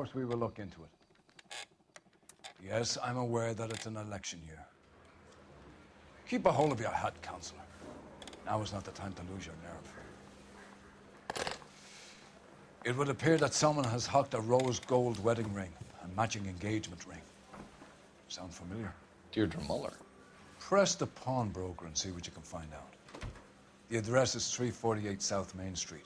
course we will look into it. Yes, I'm aware that it's an election year. Keep a hold of your hat, Councillor. Now is not the time to lose your nerve. It would appear that someone has hocked a rose gold wedding ring and matching engagement ring. Sound familiar? Deirdre Muller. Press the pawnbroker and see what you can find out. The address is 348 South Main Street.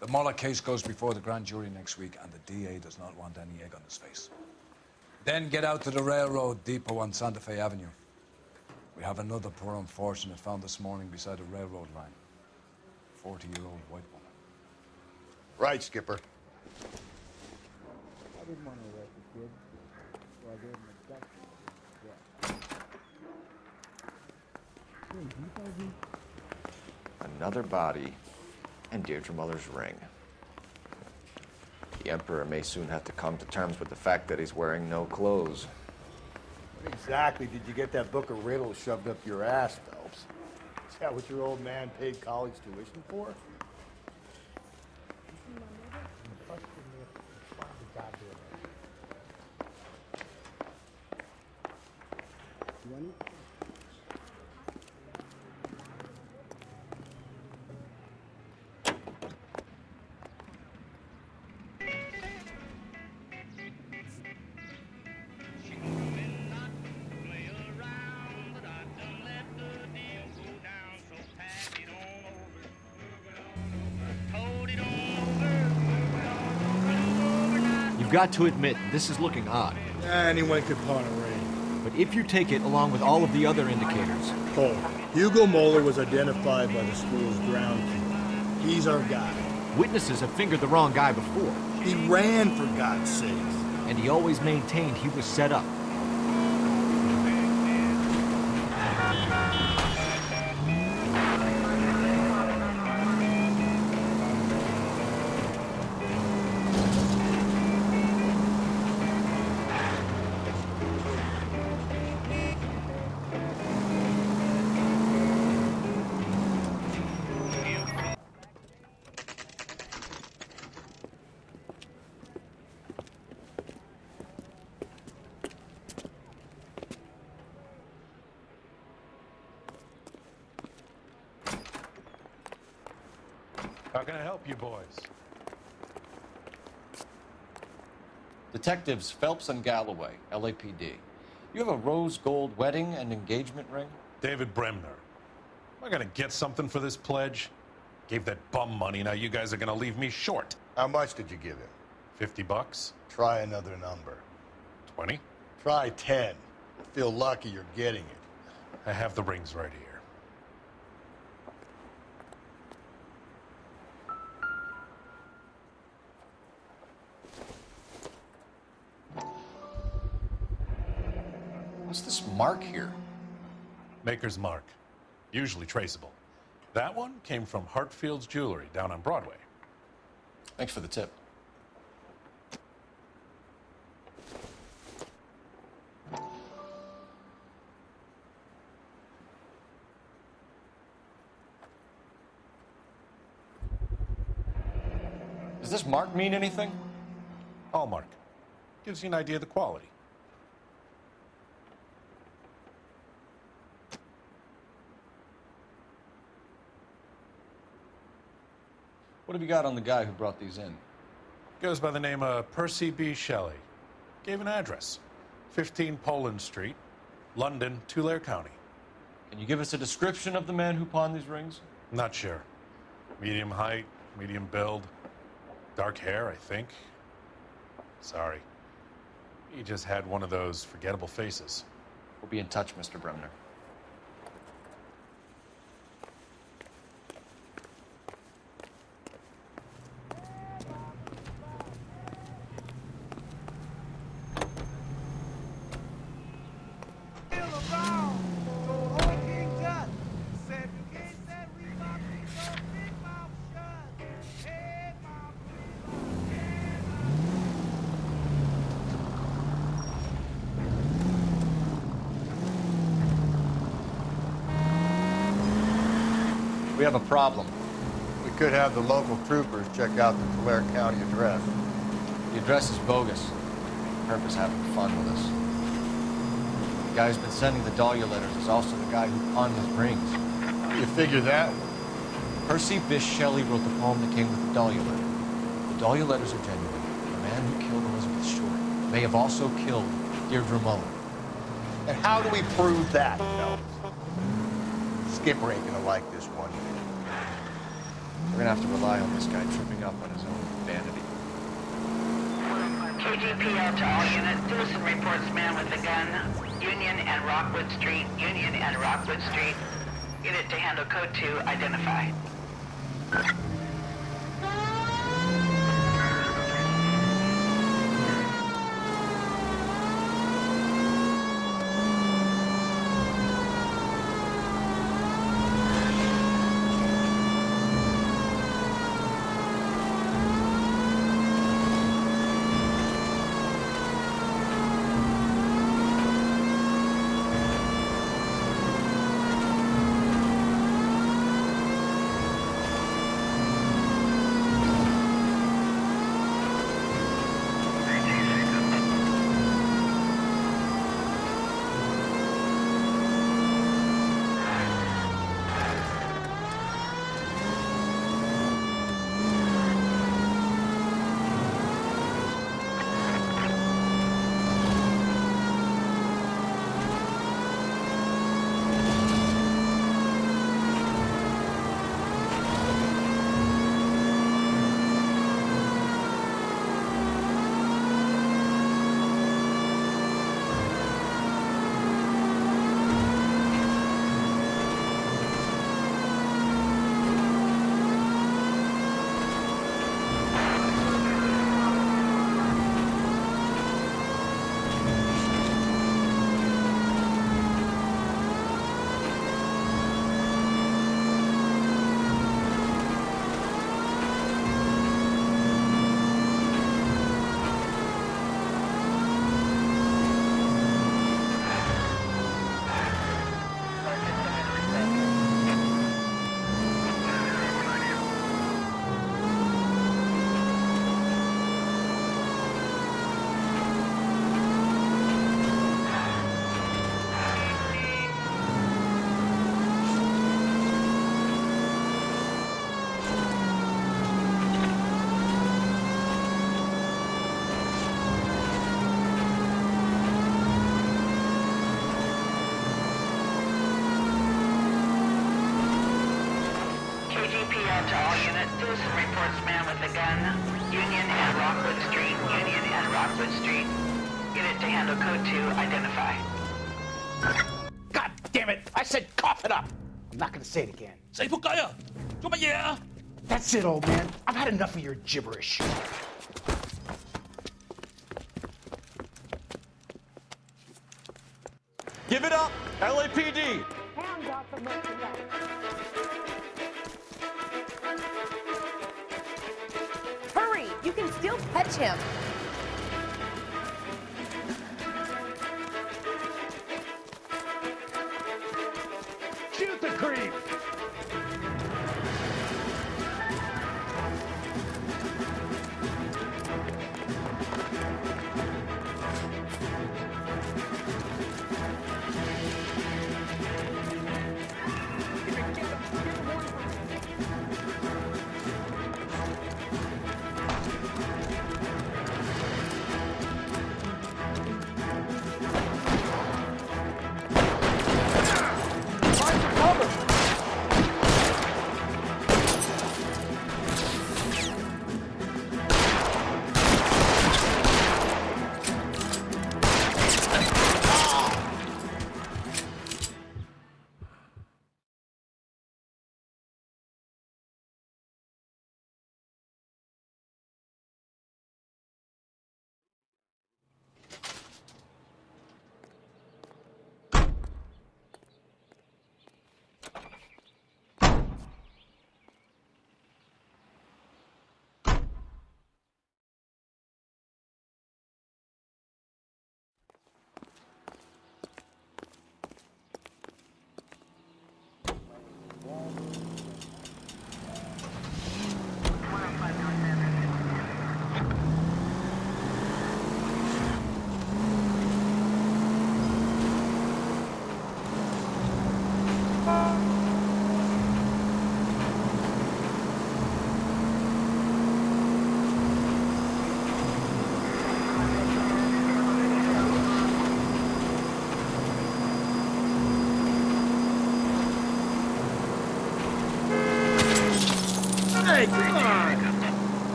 The Muller case goes before the grand jury next week, and the DA does not want any egg on his face. Then get out to the railroad depot on Santa Fe Avenue. We have another poor unfortunate found this morning beside a railroad line. 40-year-old white woman. Right, Skipper. I didn't want to arrest the kid, so I gave him a duck. Another body and Deirdre Muller's ring. The Emperor may soon have to come to terms with the fact that he's wearing no clothes. What exactly did you get that book of riddles shoved up your ass, Phelps? Is that what your old man paid college tuition for? You've got to admit, this is looking odd. Anyone could pawn a ring. But if you take it along with all of the other indicators... Hold. Hugo Moeller was identified by the school's groundkeeper. He's our guy. Witnesses have fingered the wrong guy before. He ran, for God's sake. And he always maintained he was set up. How can I help you boys? Detectives Phelps and Galloway, LAPD. You have a rose gold wedding and engagement ring? David Bremner. Am I gonna get something for this pledge? Gave that bum money, now you guys are gonna leave me short. How much did you give him? 50 bucks? Try another number. 20? Try 10. Feel lucky you're getting it. I have the rings right here. What's this mark here? Maker's mark. Usually traceable. That one came from Hartfield's Jewelry down on Broadway. Thanks for the tip. Does this mark mean anything? Hallmark. Gives you an idea of the quality. What have you got on the guy who brought these in? Goes by the name of Percy B. Shelley. Gave an address. 15 Poland Street, London, Tulare County. Can you give us a description of the man who pawned these rings? Not sure. Medium height, medium build. Dark hair, I think. Sorry. He just had one of those forgettable faces. We'll be in touch, Mr. Bremner. We have a problem. We could have the local troopers check out the Tulare County address. The address is bogus. Purpose having fun with us. The guy who's been sending the Dahlia letters is also the guy who pawned his rings. You figure that? Percy Bysshe Shelley wrote the poem that came with the Dahlia letter. The Dahlia letters are genuine. The man who killed Elizabeth Short may have also killed Deirdre Mullen. And how do we prove that, Phelps? Skipper ain't gonna like this one. We're gonna have to rely on this guy tripping up on his own vanity. KGPL to all units. Citizen reports man with a gun. Union and Rockwood Street. Union and Rockwood Street. Unit to handle code 2. Identify. To all units, citizen reports man with a gun. Union and Rockwood Street. Union and Rockwood Street. Unit to handle code 2. Identify. God damn it! I said cough it up! I'm not gonna say it again. Say仆街啊！做乜嘢啊？ That's it, old man. I've had enough of your gibberish. Give it up, LAPD! Hands off the merchandise. Hurry! You can still catch him. Shoot the creep!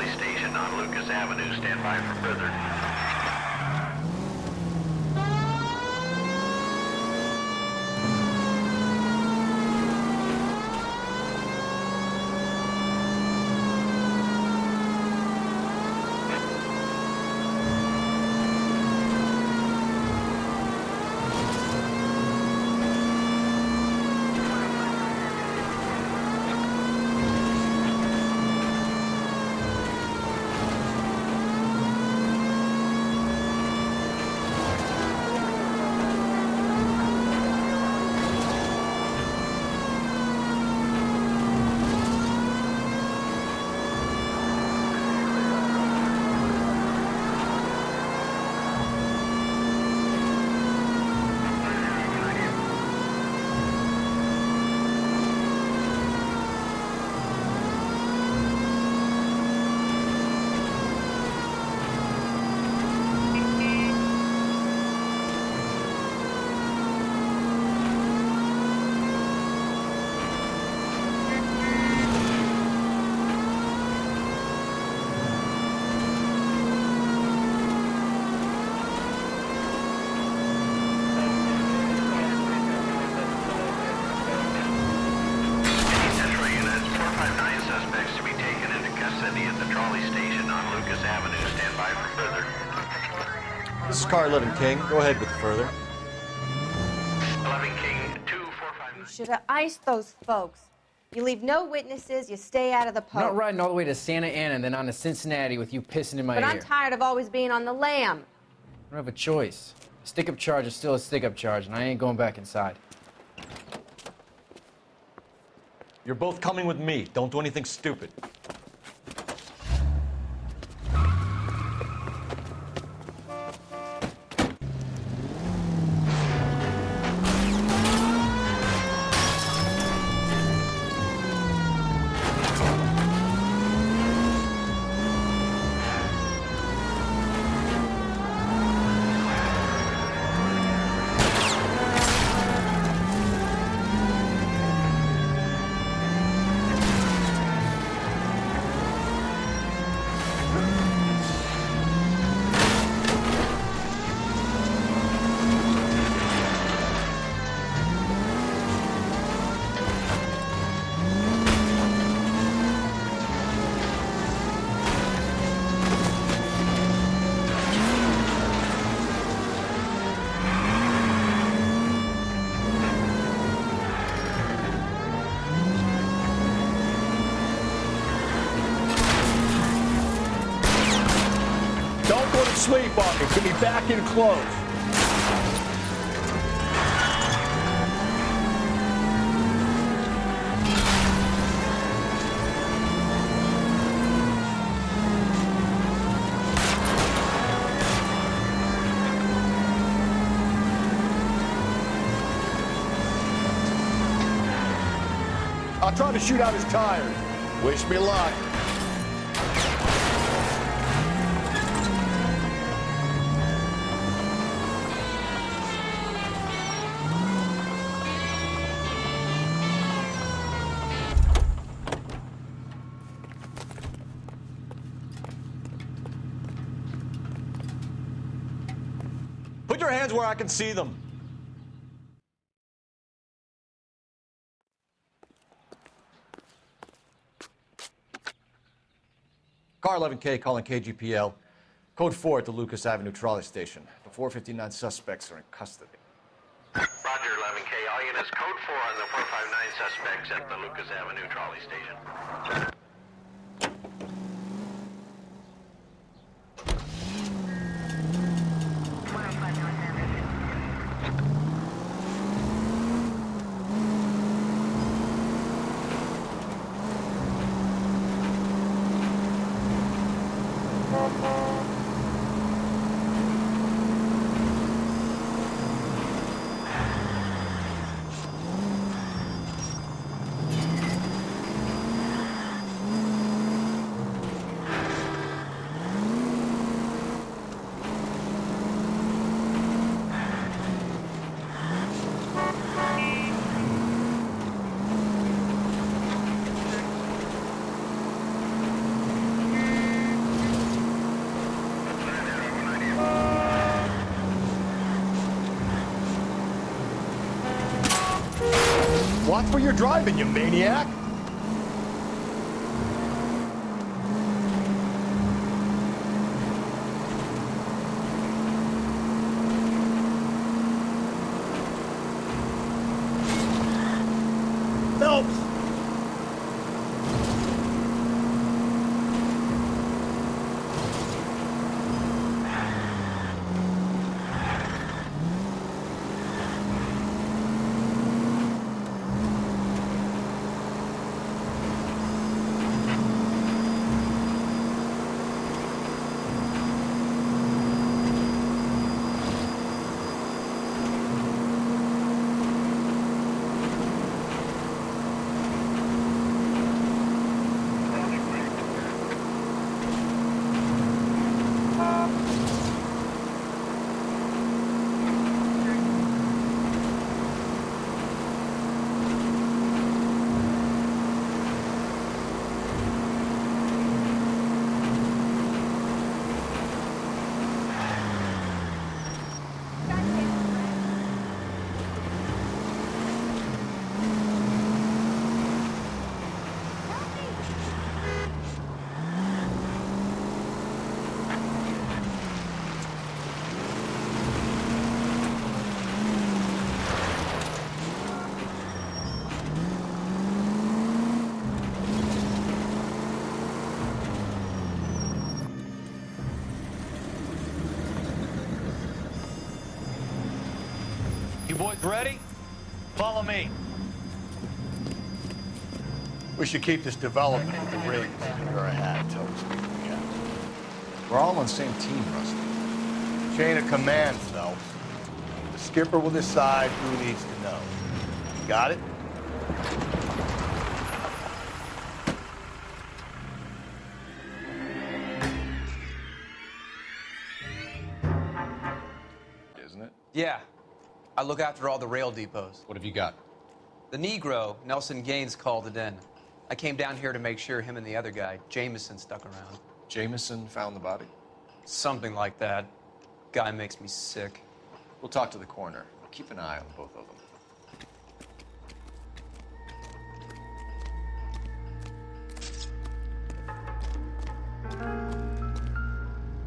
Trolley Station on Lucas Avenue. Stand by for further. This is car 11 King. Go ahead with the further. 11 King 245. You should have iced those folks. You leave no witnesses, you stay out of the I'm poke. not riding all the way to Santa Ana and then on to Cincinnati with you pissing in my But ear. I'm tired of always being on the lam. I don't have a choice. A stick-up charge is still a stick-up charge, and I ain't going back inside. You're both coming with me. Don't do anything stupid. Don't go to sleep on me. Get me back in close. I'll try to shoot out his tires. Wish me luck. Put your hands where I can see them. Car 11K calling KGPL. Code 4 at the Lucas Avenue Trolley Station. The 459 suspects are in custody. Roger, 11K. All units, code 4 on the 459 suspects at the Lucas Avenue Trolley Station. Watch where you're driving, you maniac! Phelps! You boys ready? Follow me. We should keep this development with the rigs under our hat until we speak again. We're all on the same team, Rusty. Chain of command, Phelps. The skipper will decide who needs to know. Got it? Isn't it? Yeah. I look after all the rail depots. What have you got? The Negro, Nelson Gaines, called it in. I came down here to make sure him and the other guy, Jameson, stuck around. Jameson found the body? Something like that. Guy makes me sick. We'll talk to the coroner. Keep an eye on both of them.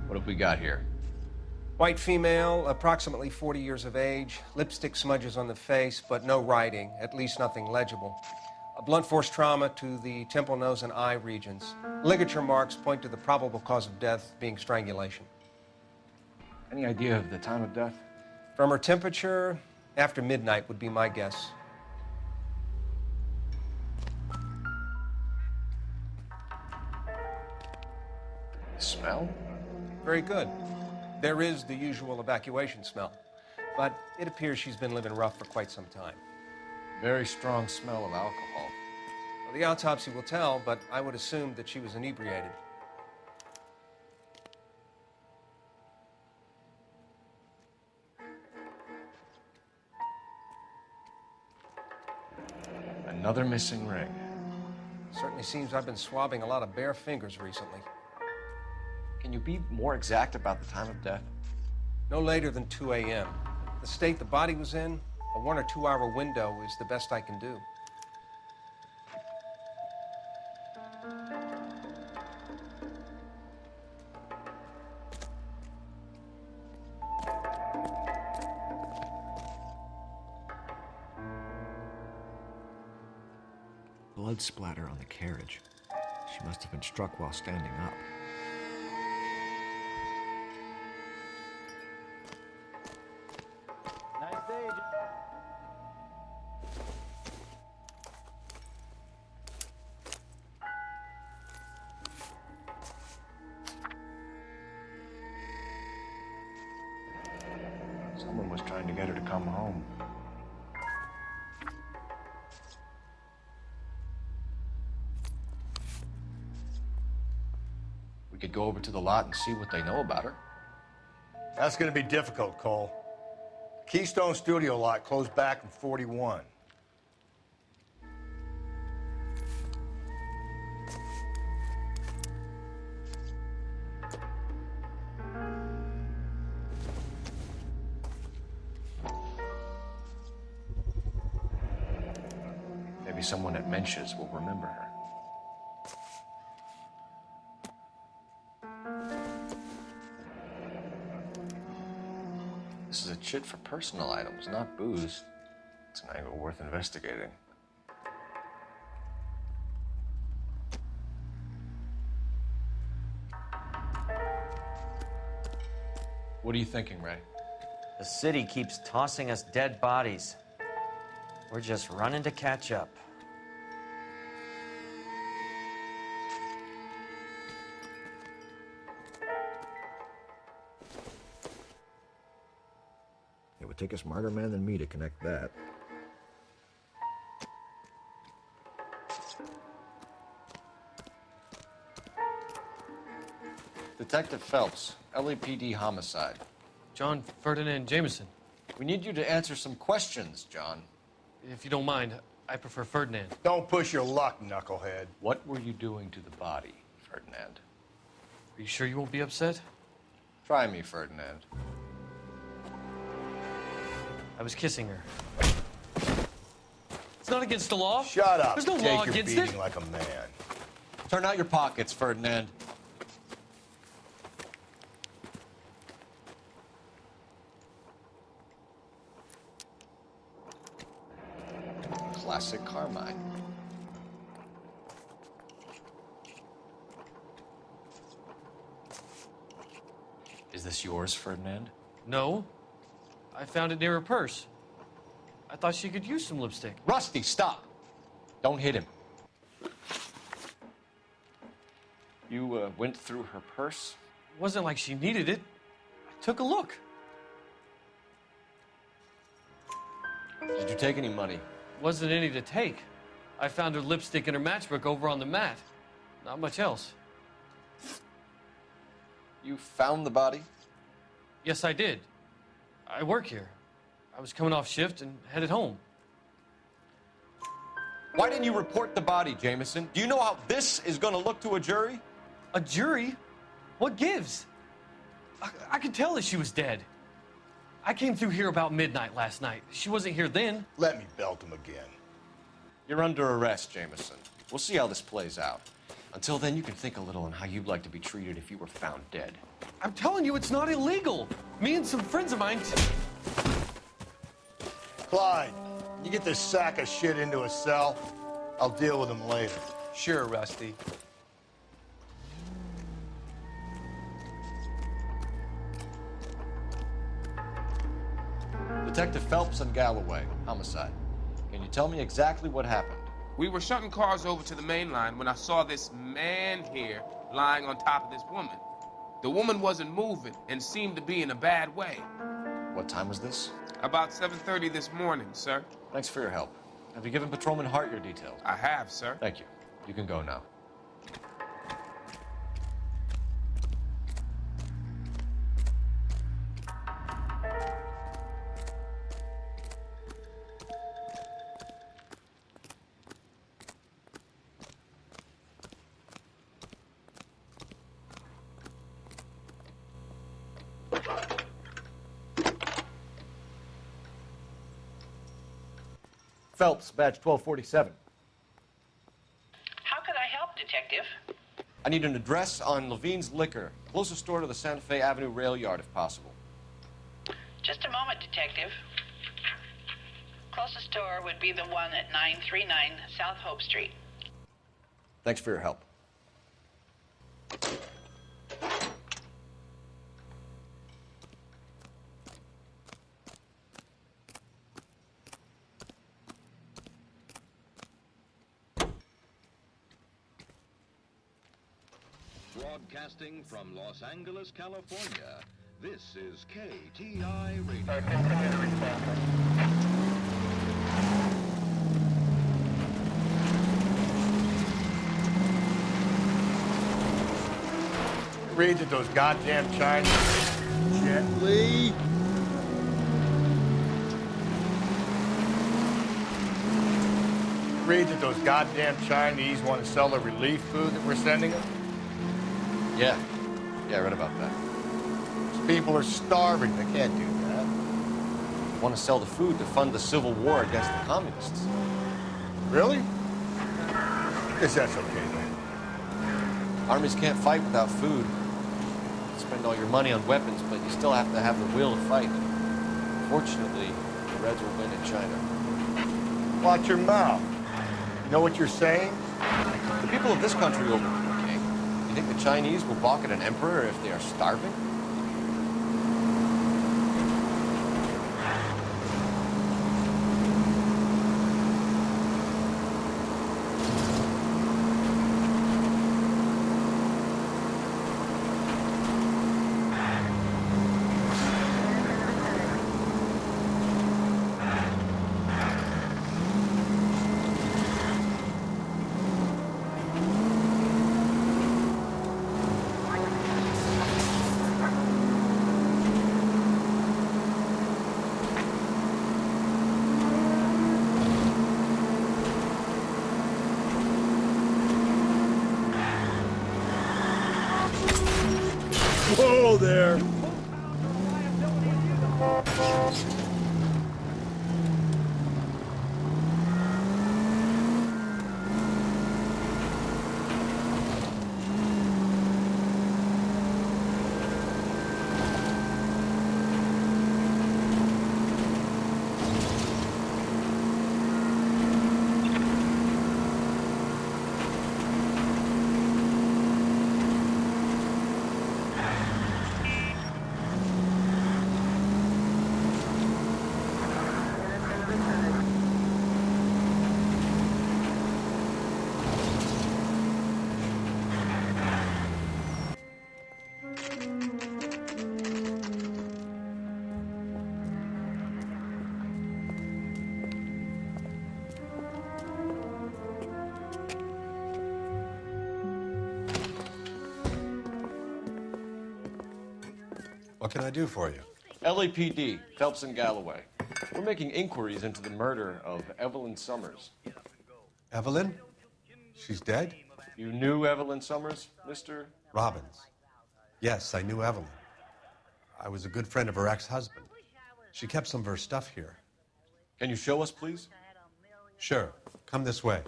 What have we got here? White female, approximately 40 years of age, lipstick smudges on the face, but no writing, at least nothing legible. A blunt force trauma to the temple, nose, and eye regions. Ligature marks point to the probable cause of death being strangulation. Any idea of the time of death? From her temperature, after midnight would be my guess. Smell? Very good. There is the usual evacuation smell, but it appears she's been living rough for quite some time. Very strong smell of alcohol. Well, the autopsy will tell, but I would assume that she was inebriated. Another missing ring. Certainly seems I've been swabbing a lot of bare fingers recently. Can you be more exact about the time of death? No later than 2 a.m. The state the body was in, a 1 or 2 hour window is the best I can do. Blood splatter on the carriage. She must have been struck while standing up. Nice day, Someone was trying to get her to come home. We could go over to the lot and see what they know about her. That's gonna be difficult, Cole. Keystone Studio lot closed back in 41. someone at Mensch's will remember her. This is a chit for personal items, not booze. It's an angle worth investigating. What are you thinking, Ray? The city keeps tossing us dead bodies. We're just running to catch up. It would take a smarter man than me to connect that. Detective Phelps, LAPD homicide. John Ferdinand Jameson. We need you to answer some questions, John. If you don't mind, I prefer Ferdinand. Don't push your luck, knucklehead. What were you doing to the body, Ferdinand? Are you sure you won't be upset? Try me, Ferdinand. I was kissing her. It's not against the law. Shut up. There's no Take law your against beating it. like a man. Turn out your pockets, Ferdinand. Classic Carmine. Is this yours, Ferdinand? No. I found it near her purse. I thought she could use some lipstick. Rusty, stop! Don't hit him. You went through her purse? It wasn't like she needed it. I took a look. Did you take any money? Wasn't any to take. I found her lipstick in her matchbook over on the mat. Not much else. You found the body? Yes, I did. I work here. I was coming off shift and headed home. Why didn't you report the body, Jameson? Do you know how this is going to look to a jury? A jury? What gives? I could tell that she was dead. I came through here about midnight last night. She wasn't here then. Let me belt him again. You're under arrest, Jameson. We'll see how this plays out. Until then, you can think a little on how you'd like to be treated if you were found dead. I'm telling you, it's not illegal. Me and some friends of mine... Clyde, you get this sack of shit into a cell. I'll deal with him later. Sure, Rusty. Detective Phelps and Galloway, homicide. Can you tell me exactly what happened? We were shunting cars over to the main line when I saw this man here lying on top of this woman. The woman wasn't moving and seemed to be in a bad way. What time was this? About 7:30 this morning, sir. Thanks for your help. Have you given Patrolman Hart your details? I have, sir. Thank you. You can go now. Phelps, badge 1247. How could I help, Detective? I need an address on Levine's Liquor, closest store to the Santa Fe Avenue rail yard, if possible. Just a moment, Detective. Closest store would be the one at 939 South Hope Street. Thanks for your help. Broadcasting from Los Angeles, California, this is KTI Radio. Read that those goddamn Chinese... Gently. Read that those goddamn Chinese want to sell the relief food that we're sending them? Yeah, I read about that. These people are starving. They can't do that. Want to sell the food to fund the civil war against the communists. Really? Guess that's okay, then. Armies can't fight without food. You spend all your money on weapons, but you still have to have the will to fight. Fortunately, the Reds will win in China. Watch your mouth. You know what you're saying? The people of this country will become a king. You think the Chinese will balk at an emperor if they are starving? Whoa there! What can I do for you? LAPD, Phelps and Galloway. We're making inquiries into the murder of Evelyn Summers. Evelyn? She's dead? You knew Evelyn Summers, Mr. Robbins. Yes, I knew Evelyn. I was a good friend of her ex-husband. She kept some of her stuff here. Can you show us, please? Sure. Come this way.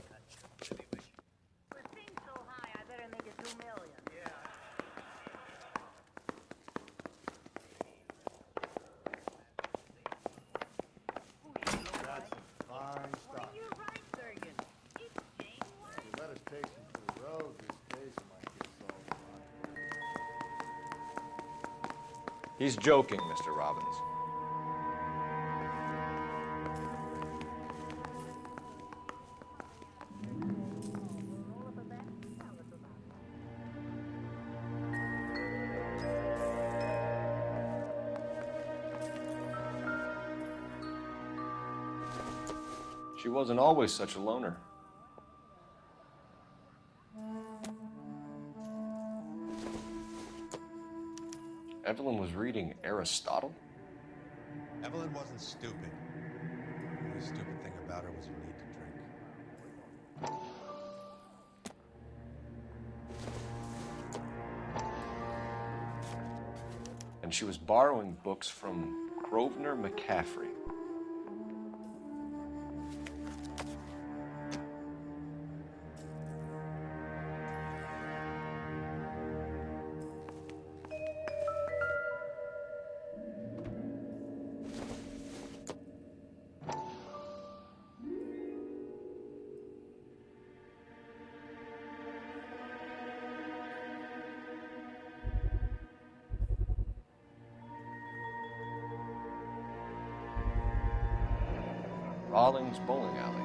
He's joking, Mr. Robbins. She wasn't always such a loner. Evelyn was reading Aristotle? Evelyn wasn't stupid. The only stupid thing about her was her need to drink. And she was borrowing books from Grosvenor McCaffrey. Rawlings Bowling Alley.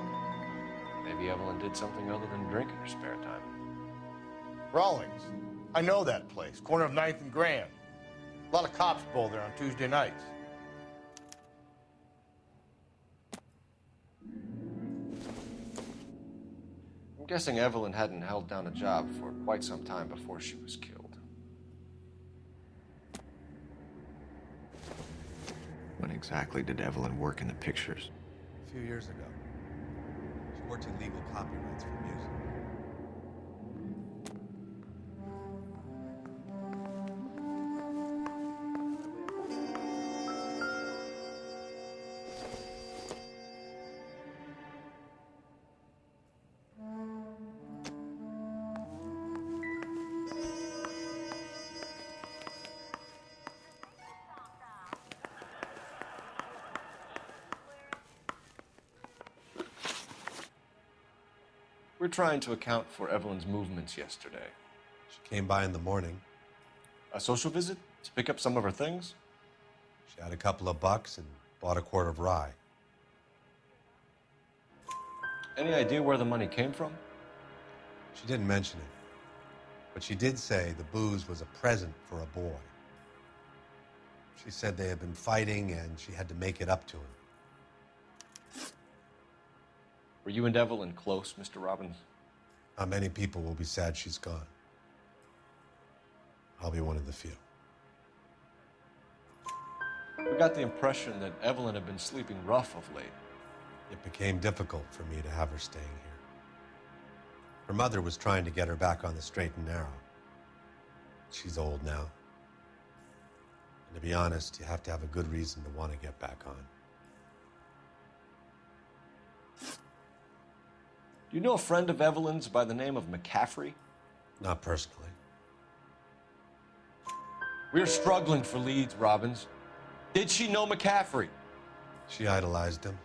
Maybe Evelyn did something other than drink in her spare time. Rawlings. I know that place. Corner of 9th and Grand. A lot of cops bowl there on Tuesday nights. I'm guessing Evelyn hadn't held down a job for quite some time before she was killed. When exactly did Evelyn work in the pictures? A few years ago. She worked in legal copyrights for music. We're trying to account for Evelyn's movements yesterday. She came by in the morning. A social visit to pick up some of her things? She had a couple of bucks and bought a quart of rye. Any idea where the money came from? She didn't mention it, but she did say the booze was a present for a boy. She said they had been fighting and she had to make it up to him. Were you and Evelyn close, Mr. Robbins? Not many people will be sad she's gone. I'll be one of the few. We got the impression that Evelyn had been sleeping rough of late. It became difficult for me to have her staying here. Her mother was trying to get her back on the straight and narrow. She's old now. And to be honest, you have to have a good reason to want to get back on. Do you know a friend of Evelyn's by the name of McCaffrey? Not personally. We're struggling for leads, Robbins. Did she know McCaffrey? She idolized him.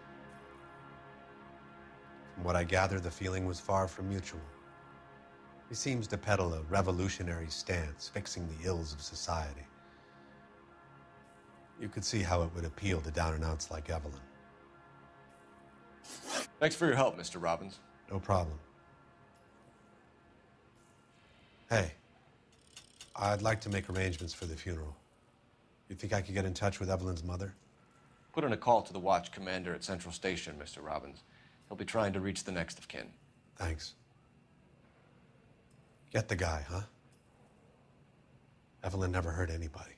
From what I gather, the feeling was far from mutual. He seems to peddle a revolutionary stance, fixing the ills of society. You could see how it would appeal to down-and-outs like Evelyn. Thanks for your help, Mr. Robbins. No problem. Hey, I'd like to make arrangements for the funeral. You think I could get in touch with Evelyn's mother? Put in a call to the watch commander at Central Station, Mr. Robbins. He'll be trying to reach the next of kin. Thanks. Get the guy, huh? Evelyn never hurt anybody.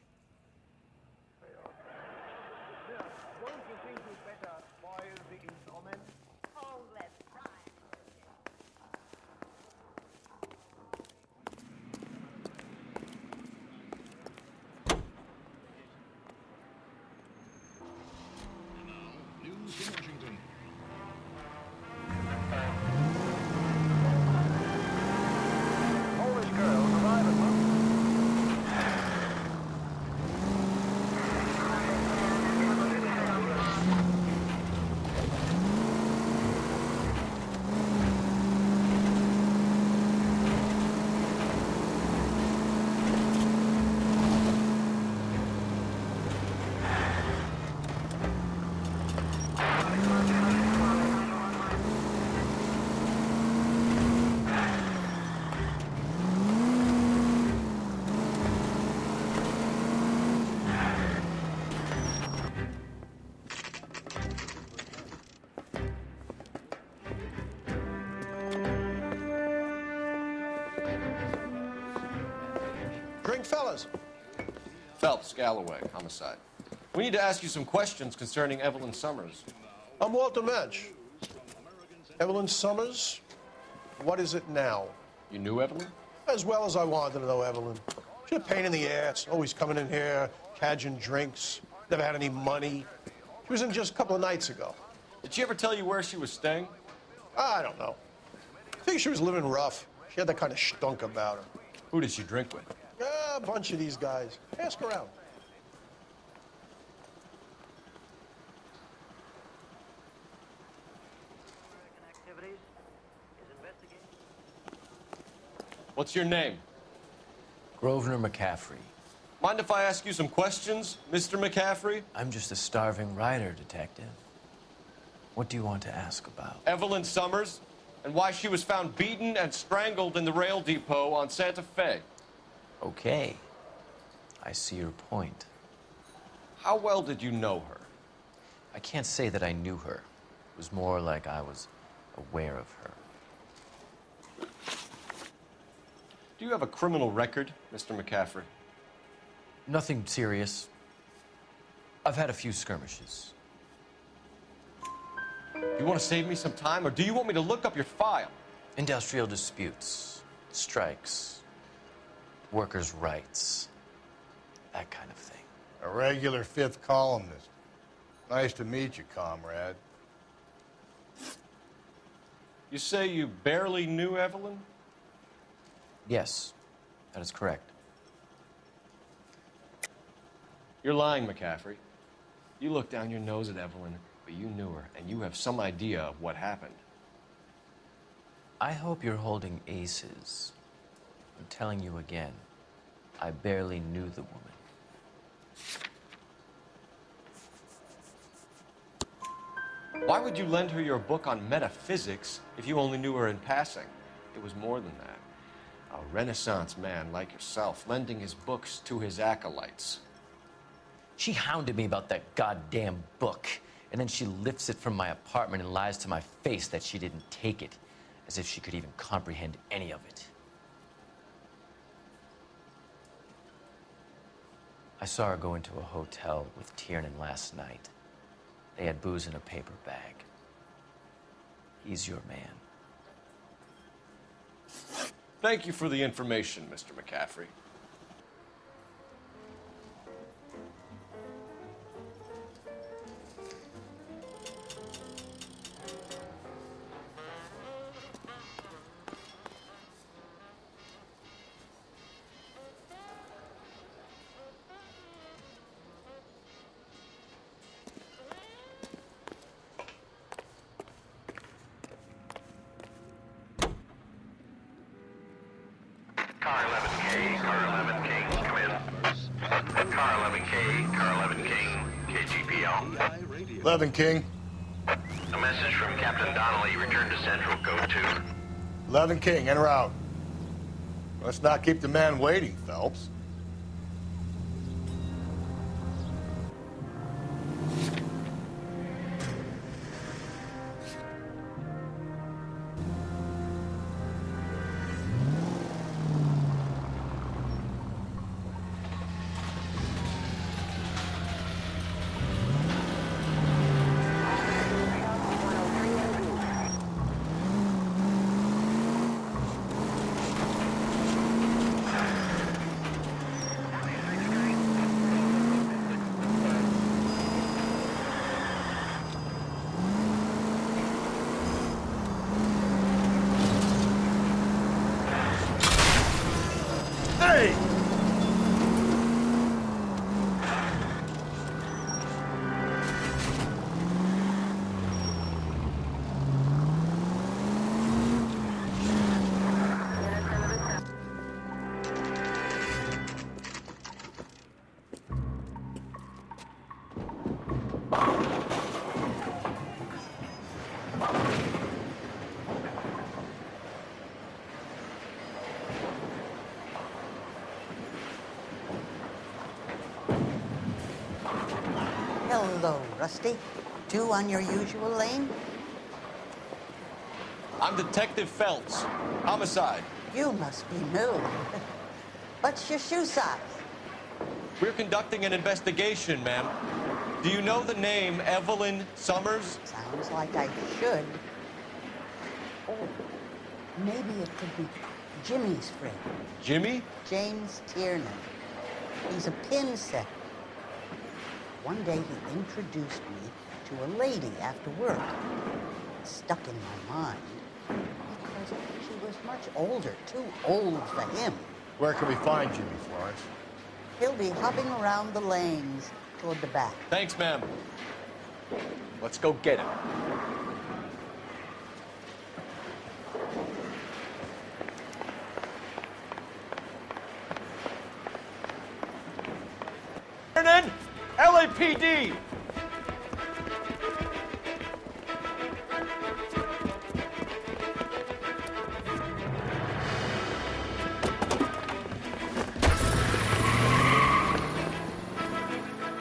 Drink, fellas. Phelps, Galloway, homicide. We need to ask you some questions concerning Evelyn Summers. I'm Walter Mensch. Evelyn Summers, what is it now? You knew Evelyn? As well as I wanted to know Evelyn. She's a pain in the ass, always coming in here, cadging drinks, never had any money. She was in just a couple of nights ago. Did she ever tell you where she was staying? I don't know. I think she was living rough. She had that kind of stunk about her. Who did she drink with? A bunch of these guys. Ask around. What's your name? Grosvenor McCaffrey. Mind if I ask you some questions, Mr. McCaffrey? I'm just a starving writer, detective. What do you want to ask about? Evelyn Summers, and why she was found beaten and strangled in the rail depot on Santa Fe. Okay. I see your point. How well did you know her? I can't say that I knew her. It was more like I was aware of her. Do you have a criminal record, Mr. McCaffrey? Nothing serious. I've had a few skirmishes. You want to save me some time, or do you want me to look up your file? Industrial disputes, strikes, workers' rights, that kind of thing. A regular fifth columnist. Nice to meet you, comrade. You say you barely knew Evelyn? Yes, that is correct. You're lying, McCaffrey. You looked down your nose at Evelyn, but you knew her, and you have some idea of what happened. I hope you're holding aces. I'm telling you again, I barely knew the woman. Why would you lend her your book on metaphysics if you only knew her in passing? It was more than that. A Renaissance man like yourself, lending his books to his acolytes. She hounded me about that goddamn book, and then she lifts it from my apartment and lies to my face that she didn't take it, as if she could even comprehend any of it. I saw her go into a hotel with Tiernan last night. They had booze in a paper bag. He's your man. Thank you for the information, Mr. McCaffrey. Car 11K, Car 11 King, come in. Car 11K, Car 11 King, KGPL. 11 King. A message from Captain Donnelly, return to Central, code 2. 11 King, en route. Let's not keep the man waiting, Phelps. Hey! Hello, Rusty. Two on your usual lane? I'm Detective Phelps. Homicide. You must be new. What's your shoe size? We're conducting an investigation, ma'am. Do you know the name Evelyn Summers? Sounds like I should. Oh, maybe it could be Jimmy's friend. Jimmy? James Tiernan. He's a pin setter. One day he introduced me to a lady after work. It stuck in my mind because she was much older, too old for him. Where can we find Jimmy, Florence? He'll be hopping around the lanes toward the back. Thanks, ma'am. Let's go get him. Ferdinand! LAPD!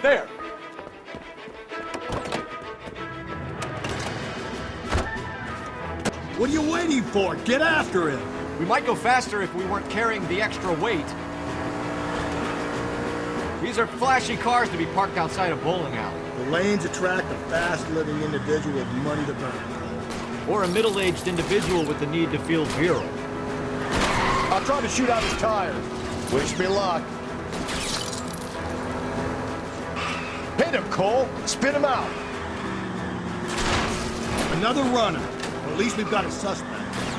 There! What are you waiting for? Get after him! We might go faster if we weren't carrying the extra weight. These are flashy cars to be parked outside a bowling alley. The lanes attract a fast-living individual with money to burn. Or a middle-aged individual with the need to feel virile. I'll try to shoot out his tires. Wish me luck. Hit him, Cole. Spit him out. Another runner. Well, at least we've got a suspect.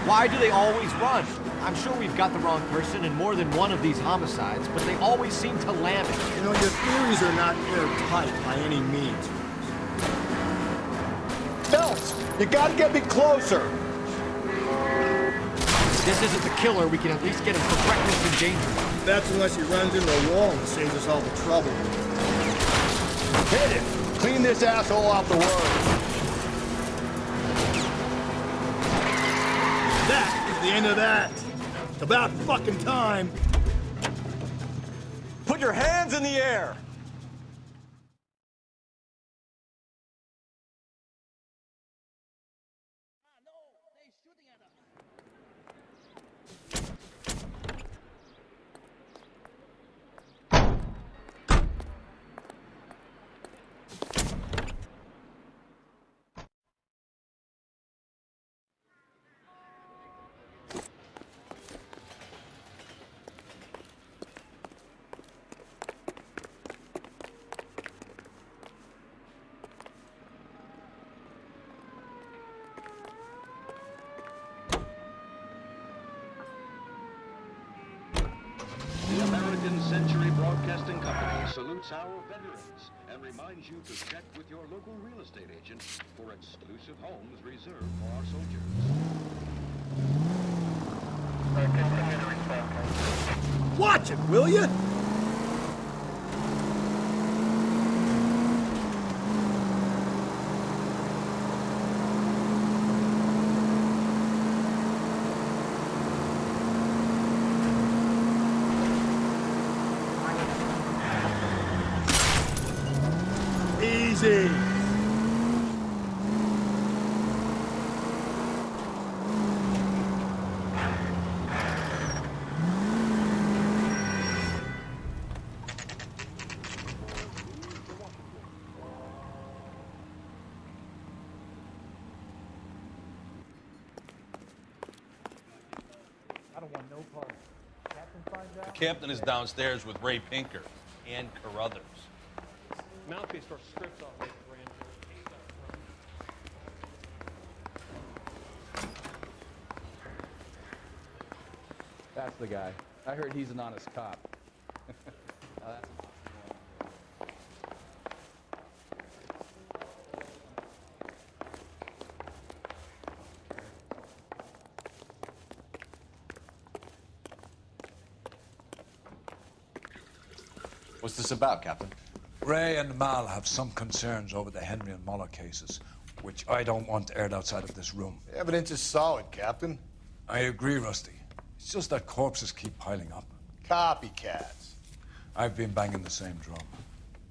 Why do they always run? I'm sure we've got the wrong person in more than one of these homicides, but they always seem to land it. You know, your theories are not airtight by any means. Phelps, you gotta get me closer. this isn't the killer, we can at least get him for reckless endangerment. That's unless he runs into a wall and saves us all the trouble. Hit it! Clean this asshole off the road. That is the end of that. It's about fucking time. Put your hands in the air! The American Century Broadcasting Company salutes our veterans and reminds you to check with your local real estate agent for exclusive homes reserved for our soldiers. Watch it, will you? Easy. I don't want no part. Captain finds out. The captain is downstairs with Ray Pinker and Carruthers. Mouthpiece for scripts off it, That's the guy. I heard he's an honest cop. Now that's What's this about, Captain? Ray and Mal have some concerns over the Henry and Muller cases, which I don't want aired outside of this room. The evidence is solid, Captain. I agree, Rusty. It's just that corpses keep piling up. Copycats. I've been banging the same drum.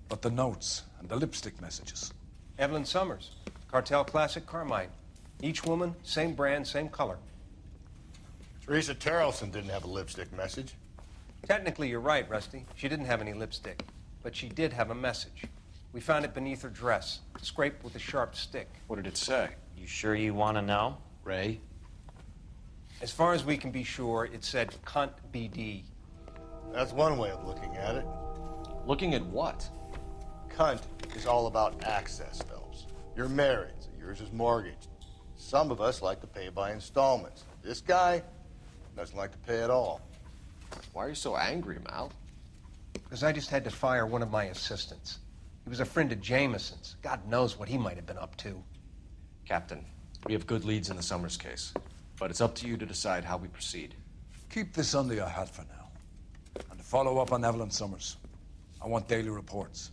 But the notes and the lipstick messages. Evelyn Summers, Cartel Classic Carmine. Each woman, same brand, same color. Teresa Terrelson didn't have a lipstick message. Technically, you're right, Rusty. She didn't have any lipstick. But she did have a message. We found it beneath her dress, scraped with a sharp stick. What did it say? You sure you want to know? Ray? As far as we can be sure, it said cunt BD. That's one way of looking at it. Looking at what? Cunt is all about access, Phelps. You're married, so yours is mortgaged. Some of us like to pay by installments. This guy doesn't like to pay at all. Why are you so angry, Mal? Because I just had to fire one of my assistants. He was a friend of Jameson's. God knows what he might have been up to. Captain, we have good leads in the Summers case, but it's up to you to decide how we proceed. Keep this under your hat for now. And to follow up on Evelyn Summers, I want daily reports.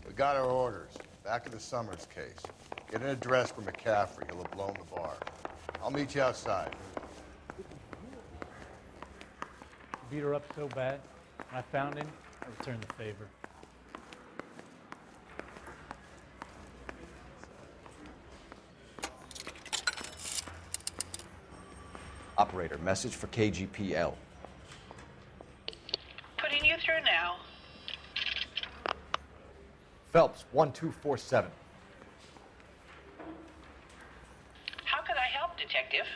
We got our orders. Back of the Summers case. Get an address for McCaffrey. He'll have blown the bar. I'll meet you outside. beat her up so bad. When I found him, I returned the favor. Operator, message for KGPL. Putting you through now. Phelps, 1247. How could I help, Detective?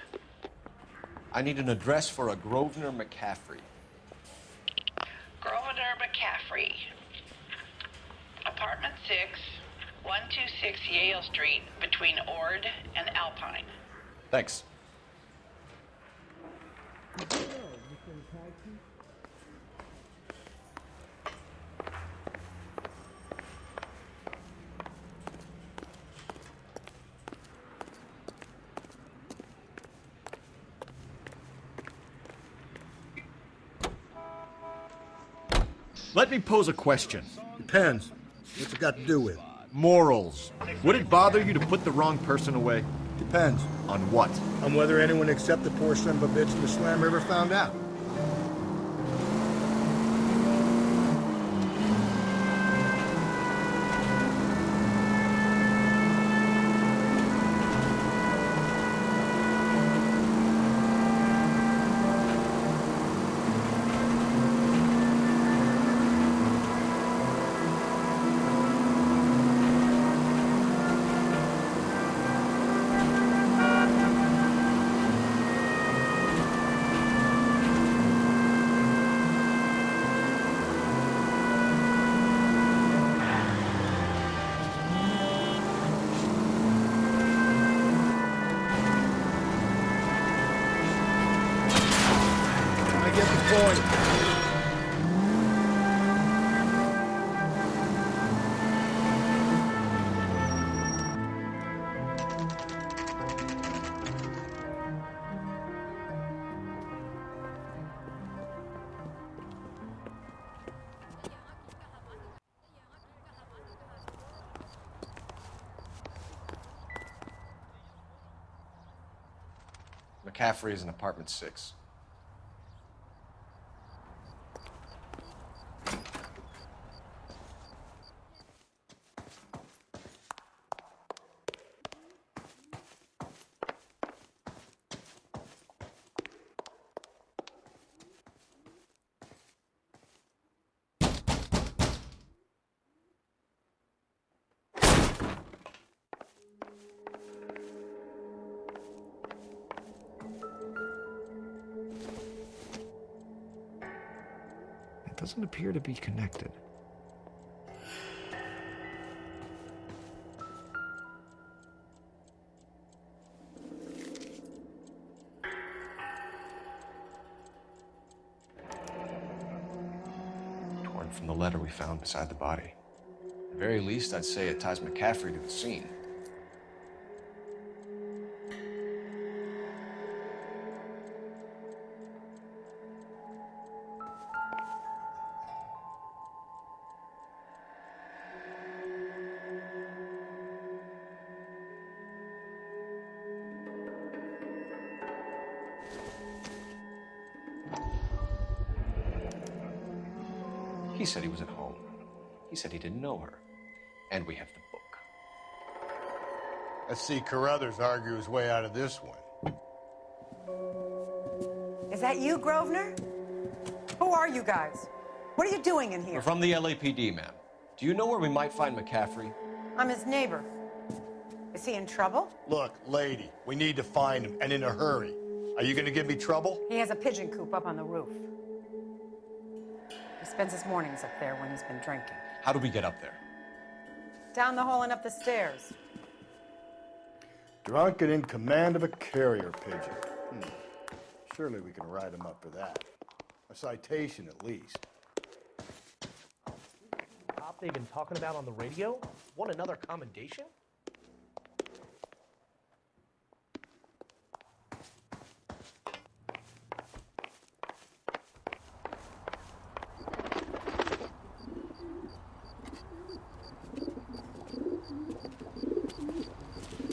I need an address for a Grosvenor McCaffrey. Grosvenor McCaffrey. Apartment 6, 126 Yale Street, between Ord and Alpine. Thanks. Let me pose a question. Depends. What's it got to do with? Morals. Would it bother you to put the wrong person away? Depends. On what? On whether anyone except the poor son of a bitch in the slammer ever found out. McCaffrey is in apartment 6. Doesn't appear to be connected. Torn from the letter we found beside the body. At the very least, I'd say it ties McCaffrey to the scene. He said he was at home. He said he didn't know her. And we have the book. Let's see Carruthers argue his way out of this one. Is that you, Grosvenor? Who are you guys? What are you doing in here? We're from the LAPD, ma'am. Do you know where we might find McCaffrey? I'm his neighbor. Is he in trouble? Look, lady, we need to find him, and in a hurry. Are you gonna give me trouble? He has a pigeon coop up on the roof. He spends his mornings up there when he's been drinking. How do we get up there? Down the hall and up the stairs. Drunk and in command of a carrier pigeon. Surely we can write him up for that. A citation, at least. Cop they've been talking about on the radio? Want another commendation?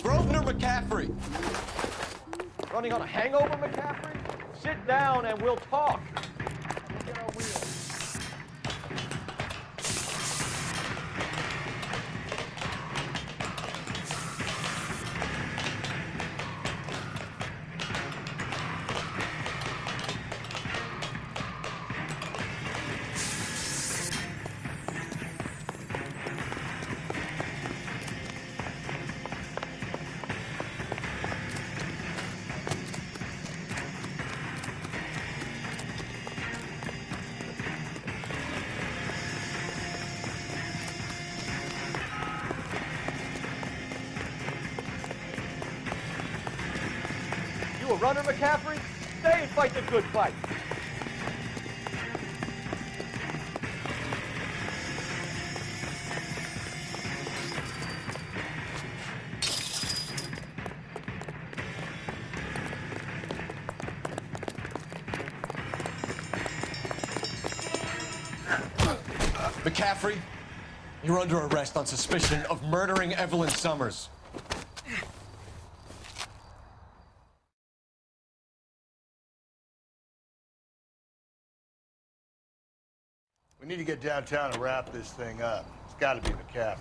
Grosvenor McCaffrey! Running on a hangover, McCaffrey? Sit down and we'll talk. Get our wheels. You a runner, McCaffrey? Stay and fight the good fight. McCaffrey, you're under arrest on suspicion of murdering Evelyn Summers. We need to get downtown and wrap this thing up. It's got to be McCaffrey.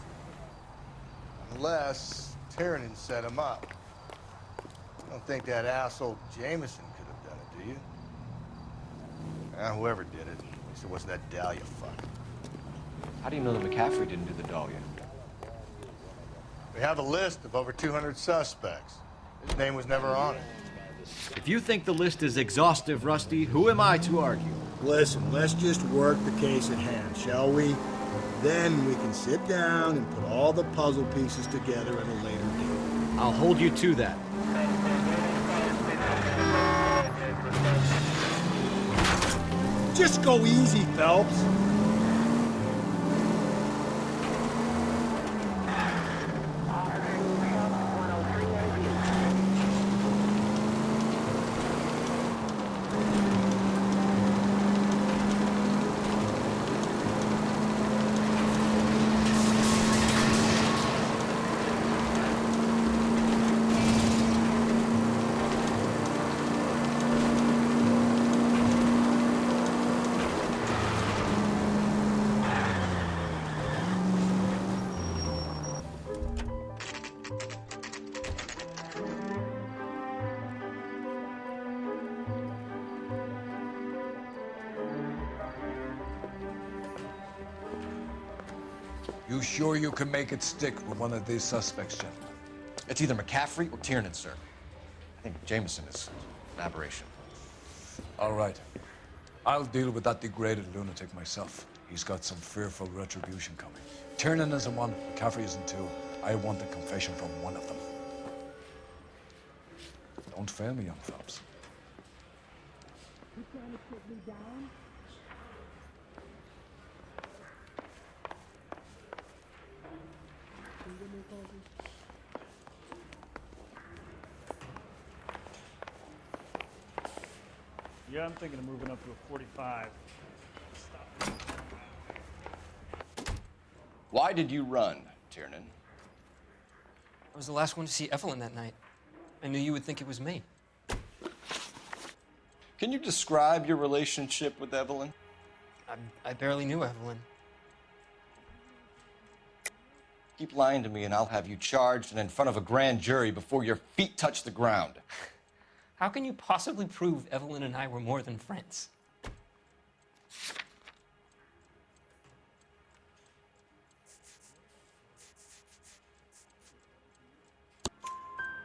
Unless Tiernan set him up. I don't think that asshole Jameson could have done it, do you? Whoever did it. At least it wasn't that Dahlia fuck. How do you know that McCaffrey didn't do the Dahlia? We have a list of over 200 suspects. His name was never on it. If you think the list is exhaustive, Rusty, who am I to argue? Listen, let's just work the case at hand, shall we? Then we can sit down and put all the puzzle pieces together at a later date. I'll hold you to that. Just go easy, Phelps. You sure you can make it stick with one of these suspects, Jim? It's either McCaffrey or Tiernan, sir. I think Jameson is an aberration. All right. I'll deal with that degraded lunatic myself. He's got some fearful retribution coming. Tiernan isn't one, McCaffrey isn't two. I want a confession from one of them. Don't fail me, young Phelps. Yeah, I'm thinking of moving up to a 45. Why did you run, Tiernan? I was the last one to see Evelyn that night. I knew you would think it was me. Can you describe your relationship with Evelyn? I barely knew Evelyn. Keep lying to me and I'll have you charged and in front of a grand jury before your feet touch the ground. How can you possibly prove Evelyn and I were more than friends?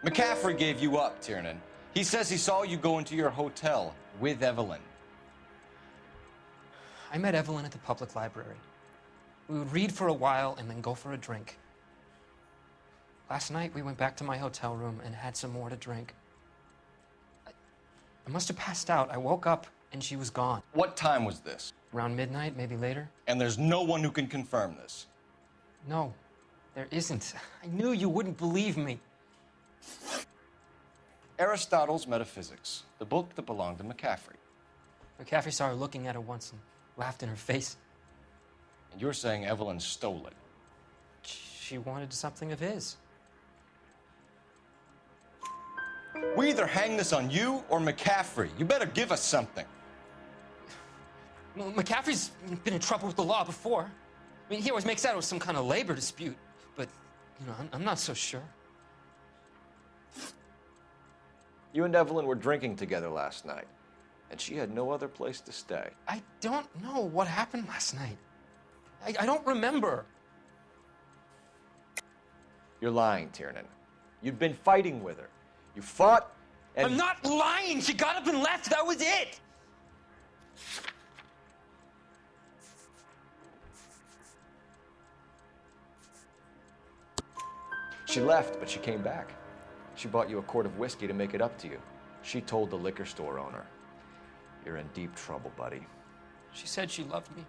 McCaffrey gave you up, Tiernan. He says he saw you go into your hotel with Evelyn. I met Evelyn at the public library. We would read for a while and then go for a drink. Last night, we went back to my hotel room and had some more to drink. I must have passed out. I woke up and she was gone. What time was this? Around midnight, maybe later. And there's no one who can confirm this? No, there isn't. I knew you wouldn't believe me. Aristotle's Metaphysics, the book that belonged to McCaffrey. McCaffrey saw her looking at it once and laughed in her face. And you're saying Evelyn stole it? She wanted something of his. We either hang this on you or McCaffrey. You better give us something. Well, McCaffrey's been in trouble with the law before. I mean, he always makes out it was some kind of labor dispute. But, you know, I'm not so sure. You and Evelyn were drinking together last night, and she had no other place to stay. I don't know what happened last night. I don't remember. You're lying, Tiernan. You'd been fighting with her. You fought, and... I'm not lying! She got up and left! That was it! She left, but she came back. She bought you a quart of whiskey to make it up to you. She told the liquor store owner. You're in deep trouble, buddy. She said she loved me.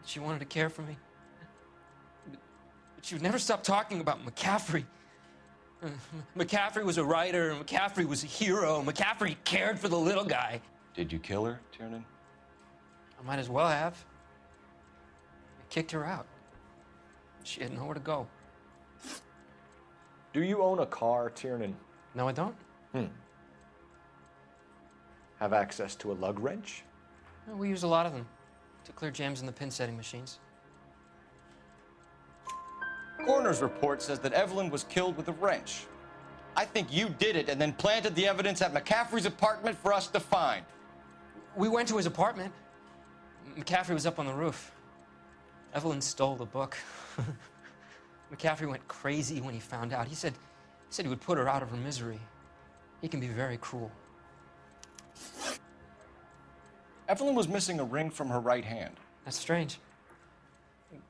She wanted to care for me. But she would never stop talking about McCaffrey. McCaffrey was a writer, McCaffrey was a hero, McCaffrey cared for the little guy. Did you kill her, Tiernan? I might as well have. kicked her out. She had nowhere to go. Do you own a car, Tiernan? No, I don't. Have access to a lug wrench? No, we use a lot of them to clear jams in the pin setting machines. Coroner's report says that Evelyn was killed with a wrench. I think you did it and then planted the evidence at McCaffrey's apartment for us to find. We went to his apartment. McCaffrey was up on the roof. Evelyn stole the book. McCaffrey went crazy when he found out. He said he would put her out of her misery. He can be very cruel. Evelyn was missing a ring from her right hand. That's strange.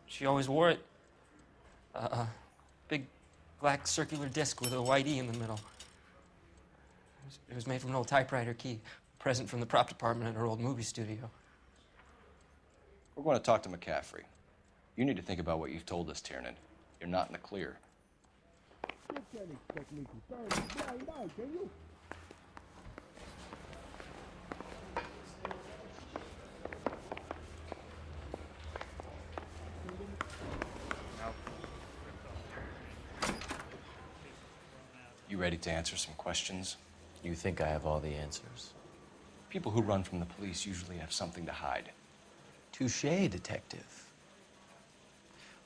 She always wore it. A big black circular disc with a white E in the middle. It was made from an old typewriter key, a present from the prop department at her old movie studio. We're going to talk to McCaffrey. You need to think about what you've told us, Tiernan. You're not in the clear. You ready to answer some questions? You think I have all the answers? People who run from the police usually have something to hide. Touché, detective.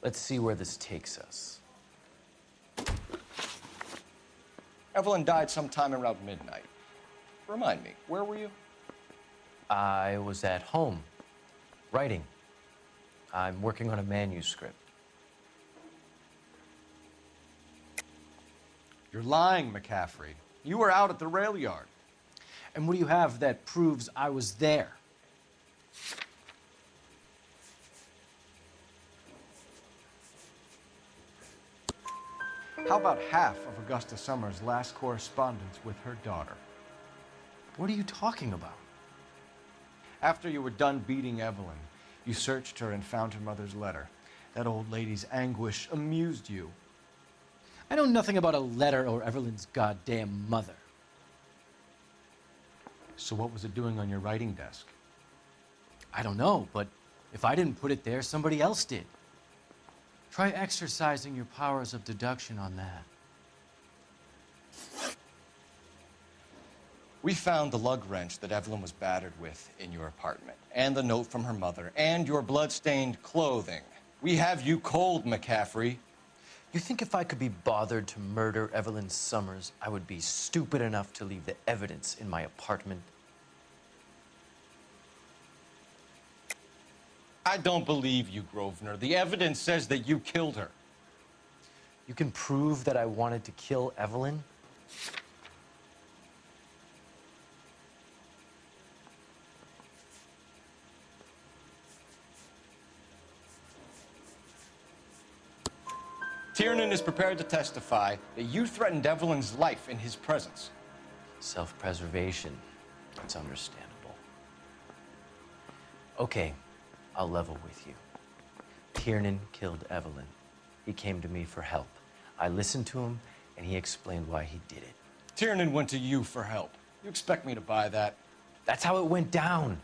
Let's see where this takes us. Evelyn died sometime around midnight. Remind me, where were you? I was at home, writing. I'm working on a manuscript. You're lying, McCaffrey. You were out at the rail yard. And what do you have that proves I was there? How about half of Augusta Summers' last correspondence with her daughter? What are you talking about? After you were done beating Evelyn, you searched her and found her mother's letter. That old lady's anguish amused you. I know nothing about a letter or Evelyn's goddamn mother. So what was it doing on your writing desk? I don't know, but if I didn't put it there, somebody else did. Try exercising your powers of deduction on that. We found the lug wrench that Evelyn was battered with in your apartment, and the note from her mother, and your blood-stained clothing. We have you cold, McCaffrey. You think if I could be bothered to murder Evelyn Summers, I would be stupid enough to leave the evidence in my apartment? I don't believe you, Grosvenor. The evidence says that you killed her. You can prove that I wanted to kill Evelyn? Tiernan is prepared to testify that you threatened Evelyn's life in his presence. Self-preservation. It's understandable. Okay, I'll level with you. Tiernan killed Evelyn. He came to me for help. I listened to him, and he explained why he did it. Tiernan went to you for help. You expect me to buy that? That's how it went down.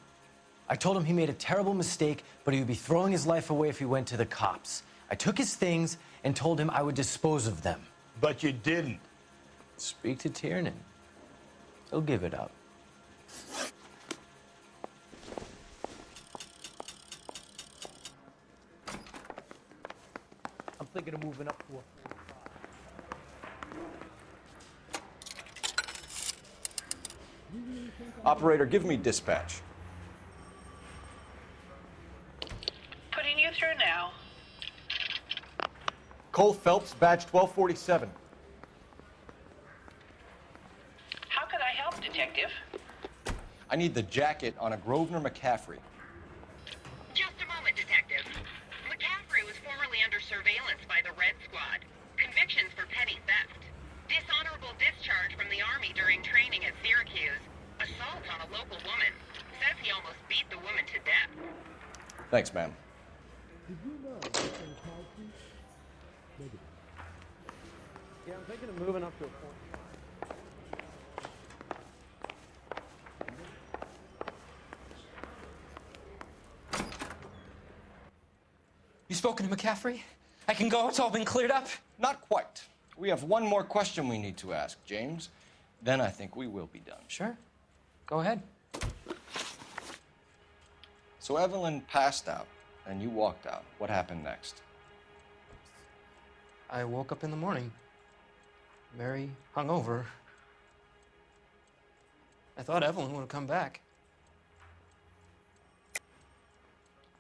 I told him he made a terrible mistake, but he would be throwing his life away if he went to the cops. I took his things and told him I would dispose of them. But you didn't. Speak to Tiernan. He'll give it up. I'm thinking of moving up to a 45. Operator, give me dispatch. Putting you through now. Cole Phelps, badge 1247. How could I help, Detective? I need the jacket on a Grosvenor McCaffrey. Just a moment, Detective. McCaffrey was formerly under surveillance by the Red Squad. Convictions for petty theft. Dishonorable discharge from the Army during training at Syracuse. Assault on a local woman. Says he almost beat the woman to death. Thanks, ma'am. Did you know Yeah, I'm thinking of moving up to a 45. spoken to McCaffrey? I can go, it's all been cleared up? Not quite. We have one more question we need to ask, James. Then I think we will be done. Sure. Go ahead. So Evelyn passed out, and you walked out. What happened next? I woke up in the morning, very hungover. I thought Evelyn would have come back.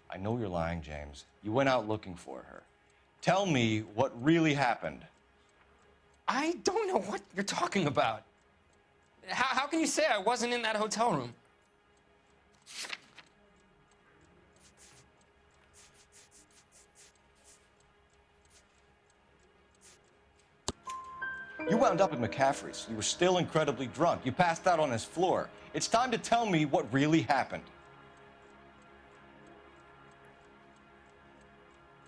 I know you're lying, James. You went out looking for her. Tell me what really happened. I don't know what you're talking about. How can you say I wasn't in that hotel room? You wound up at McCaffrey's. You were still incredibly drunk. You passed out on his floor. It's time to tell me what really happened.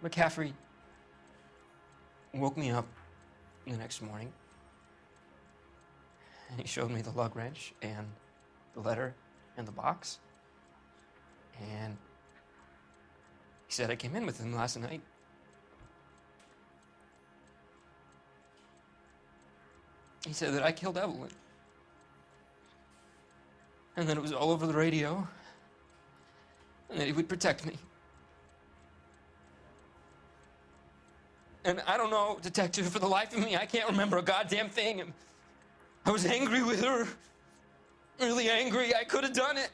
McCaffrey woke me up the next morning, and he showed me the lug wrench and the letter and the box. And he said I came in with him last night. He said that I killed Evelyn. And that it was all over the radio. And that he would protect me. And I don't know, Detective, for the life of me, I can't remember a goddamn thing. And I was angry with her. Really angry. I could have done it.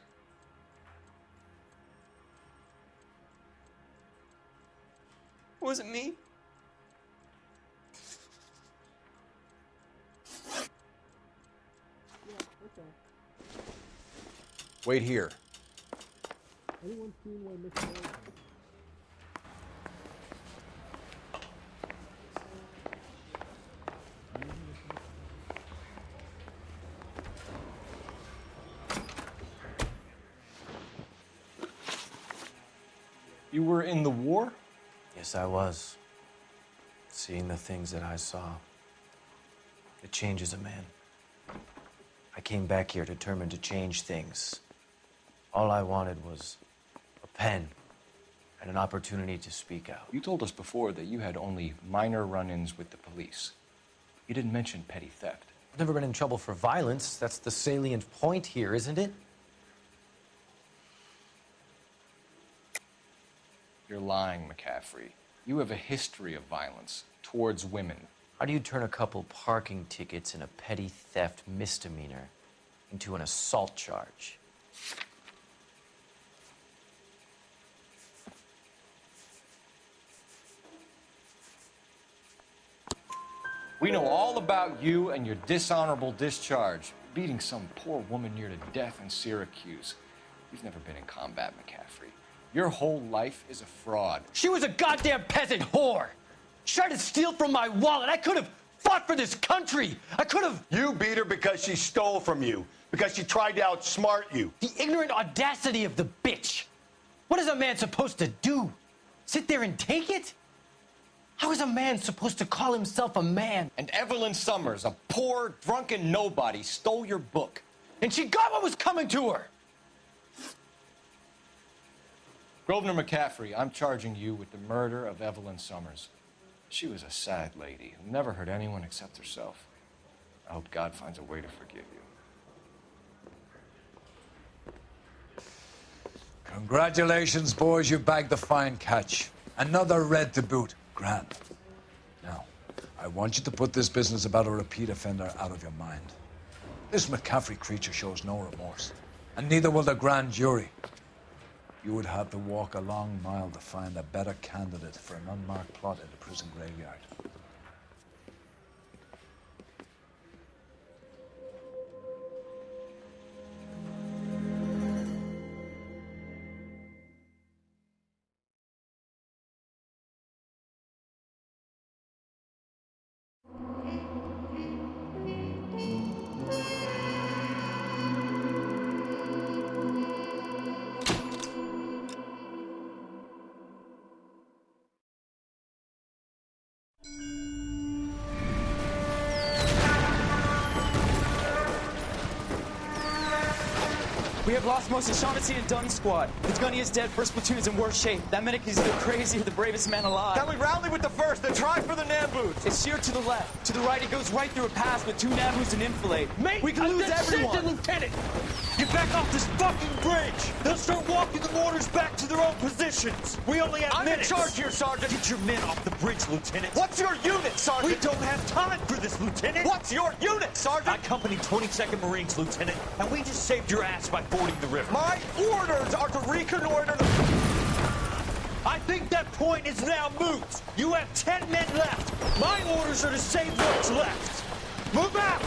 Was it me? Wait here. Anyone seen where Mr. You were in the war? Yes, I was. Seeing the things that I saw, it changes a man. I came back here determined to change things. All I wanted was a pen and an opportunity to speak out. You told us before that you had only minor run-ins with the police. You didn't mention petty theft. I've never been in trouble for violence. That's the salient point here, isn't it? You're lying, McCaffrey. You have a history of violence towards women. How do you turn a couple parking tickets and a petty theft misdemeanor into an assault charge? We know all about you and your dishonorable discharge, beating some poor woman near to death in Syracuse. You've never been in combat, McCaffrey. Your whole life is a fraud. She was a goddamn peasant whore. She tried to steal from my wallet. I could have fought for this country. I could have. You beat her because she stole from you, because she tried to outsmart you. The ignorant audacity of the bitch. What is a man supposed to do? Sit there and take it? How is a man supposed to call himself a man? And Evelyn Summers, a poor, drunken nobody, stole your book. And she got what was coming to her. Grosvenor McCaffrey, I'm charging you with the murder of Evelyn Summers. She was a sad lady who never hurt anyone except herself. I hope God finds a way to forgive you. Congratulations, boys. You bagged the fine catch. Another red to boot. Grand. Now, I want you to put this business about a repeat offender out of your mind. This McCaffrey creature shows no remorse, and neither will the grand jury. You would have to walk a long mile to find a better candidate for an unmarked plot in the prison graveyard. We have lost most of Shaughnessy and Dunn's squad. The gunny is dead. First platoon is in worse shape. That medic is either crazy or the bravest man alive. Then we rally with the first and try for the Nambus. It's sheer to the left. To the right, it goes right through a pass with 2 Nambus and enfilade. Mate, we can lose everyone. Lieutenant! Get back off this fucking bridge! They'll start walking the mortars back to their own positions. We only have minutes. I'm in charge here, Sergeant. Get your men off the bridge, Lieutenant. What's your unit, Sergeant? We don't have time for this, Lieutenant. What's your unit, Sergeant? I company 22nd Marines, Lieutenant, and we just saved your ass by fording the river. My orders are to reconnoiter the... I think that point is now moot. You have 10 men left. My orders are to save what's left. Move out!